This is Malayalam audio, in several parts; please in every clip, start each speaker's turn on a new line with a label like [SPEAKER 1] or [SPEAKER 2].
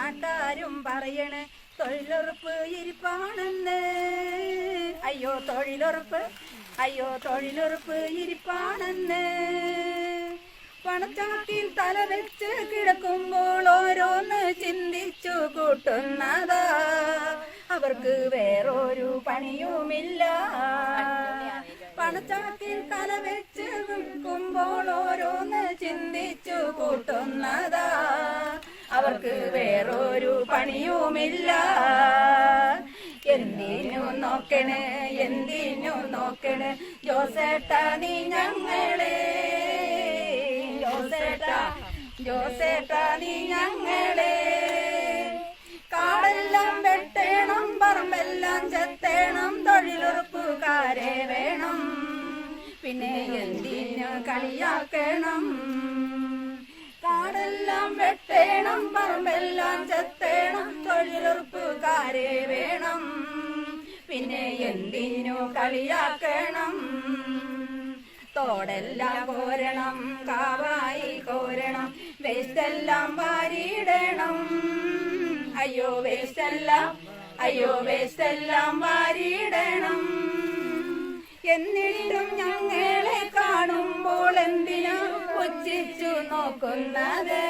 [SPEAKER 1] നാട്ടാരും പറയണേ തൊഴിലുറപ്പ് ഇരിപ്പാണെന്ന്. അയ്യോ തൊഴിലുറപ്പ്, അയ്യോ തൊഴിലുറപ്പ് ഇരിപ്പാണെന്ന്. പണച്ചാക്കിൽ തല വെച്ച് കിടക്കുമ്പോൾ ഓരോന്ന് ചിന്തിച്ചു കൂട്ടുന്നതാ, അവർക്ക് വേറൊരു പണിയുമില്ല. പണച്ചാക്കിൽ തല വെച്ച് കിടക്കുമ്പോൾ ഓരോന്ന് ചിന്തിച്ചു കൂട്ടുന്നതാ, അവർക്ക് വേറൊരു പണിയുമില്ല. എന്തിനു നോക്കണേ, എന്തിനു നോക്കണേ ജോസേട്ടാ നീ ഞങ്ങളെ, ജോസേട്ടാ, ജോസേട്ടാ നീ ഞങ്ങളെ. കാടെല്ലാം വെട്ടേണം, പറമ്പെല്ലാം ചെത്തേണം, തൊഴിലുറപ്പുകാരെ വേണം, പിന്നെ എന്തിനു കളിയാക്കണം. കാടെല്ലാം വെട്ടേണം, പറമ്പെല്ലാം ചെത്തേണം, തൊഴിലുറപ്പുകാരെ വേണം, പിന്നെ എന്തിനു കളിയാക്കണം. തോടെല്ലാം കോരണം, കാവായി കോരണം, വേസ്റ്റെല്ലാം വാരിയിടണം. അയ്യോ വേസ്റ്റെല്ലാം, അയ്യോ വേസ്റ്റെല്ലാം വാരിയിടണം. എന്നിട്ടും ഞങ്ങളെ കാണുമ്പോൾ എന്തിനാ പുച്ഛിച്ചു നോക്കുന്നത്,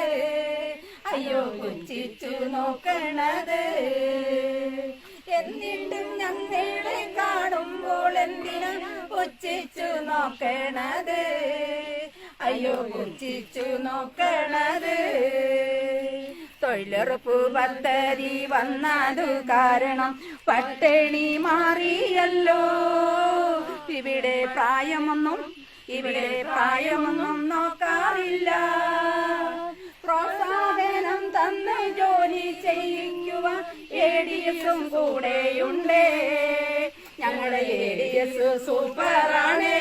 [SPEAKER 1] അയ്യോ പുച്ഛിച്ചു നോക്കണത്. എന്നിട്ടും ഞങ്ങളെ കാണുമ്പോൾ എന്തിനാ പുച്ഛിച്ചു നോക്കണത്, അയ്യോ പുച്ഛിച്ചു നോക്കണത്. തൊഴിലുറപ്പ് പദ്ധതി വന്നതു കാരണം പട്ടിണി മാറിയല്ലോ. ഇവിടെ പ്രായമൊന്നും, ഇവിടെ പ്രായമൊന്നും നോക്കാറില്ല. പ്രോത്സാഹനം തന്ന് ജോലി ചെയ്യിക്കുവാൻ ADS-ഉം കൂടെയുണ്ട്. ഞങ്ങളുടെ ADS സൂപ്പറാണേ.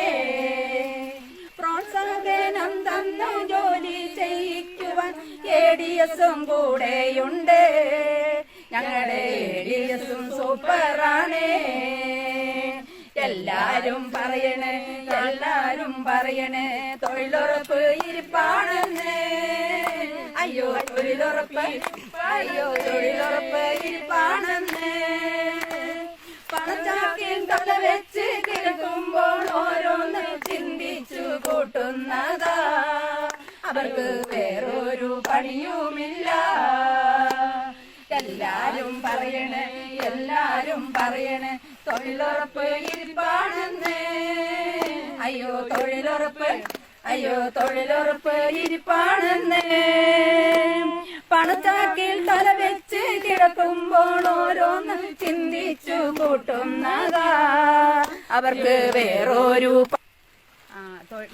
[SPEAKER 1] പ്രോത്സാഹനം തന്ന് ജോലി ചെയ്യിക്കുവാൻ ADS-ഉം കൂടെയുണ്ട്. ഞങ്ങളുടെ ADS-ഉം സൂപ്പറാണേ. എല്ലാരും പറയണേ, എല്ലാരും പറയണേ തൊഴിലുറപ്പ് ഇരിപ്പാണെന്ന്. അയ്യോ തൊഴിലുറപ്പ്, അയ്യോ തൊഴിലുറപ്പ് ഇരിപ്പാണെന്ന്. പണച്ചാക്കിൽ തല വെച്ച് കിടക്കുമ്പോൾ ഓരോന്ന് ചിന്തിച്ചു കൂട്ടുന്നതാ, അവർക്ക് വേറൊരു പണിയുമില്ല. എല്ലാരും പറയണേ, എല്ലാരും പറയണേ തൊഴിലുറപ്പ് ഇരിപ്പാണെന്ന്. അയ്യോ തൊഴിലുറപ്പ്, അയ്യോ തൊഴിലുറപ്പ് ഇരിപ്പാണെന്ന്. പണച്ചാക്കിൽ തല വെച്ച് കിടക്കുമ്പോൾ ഓരോന്ന് ചിന്തിച്ചു കൂട്ടുന്നതാ, അവർക്ക് വേറൊരു.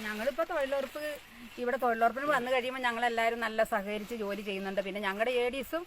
[SPEAKER 1] ഞങ്ങളിപ്പോ തൊഴിലുറപ്പ്, ഇവിടെ തൊഴിലുറപ്പിന് വന്നു കഴിയുമ്പോൾ ഞങ്ങളെല്ലാവരും നല്ല സഹകരിച്ച് ജോലി ചെയ്യുന്നുണ്ട്. പിന്നെ ഞങ്ങളുടെ ADS-ഉം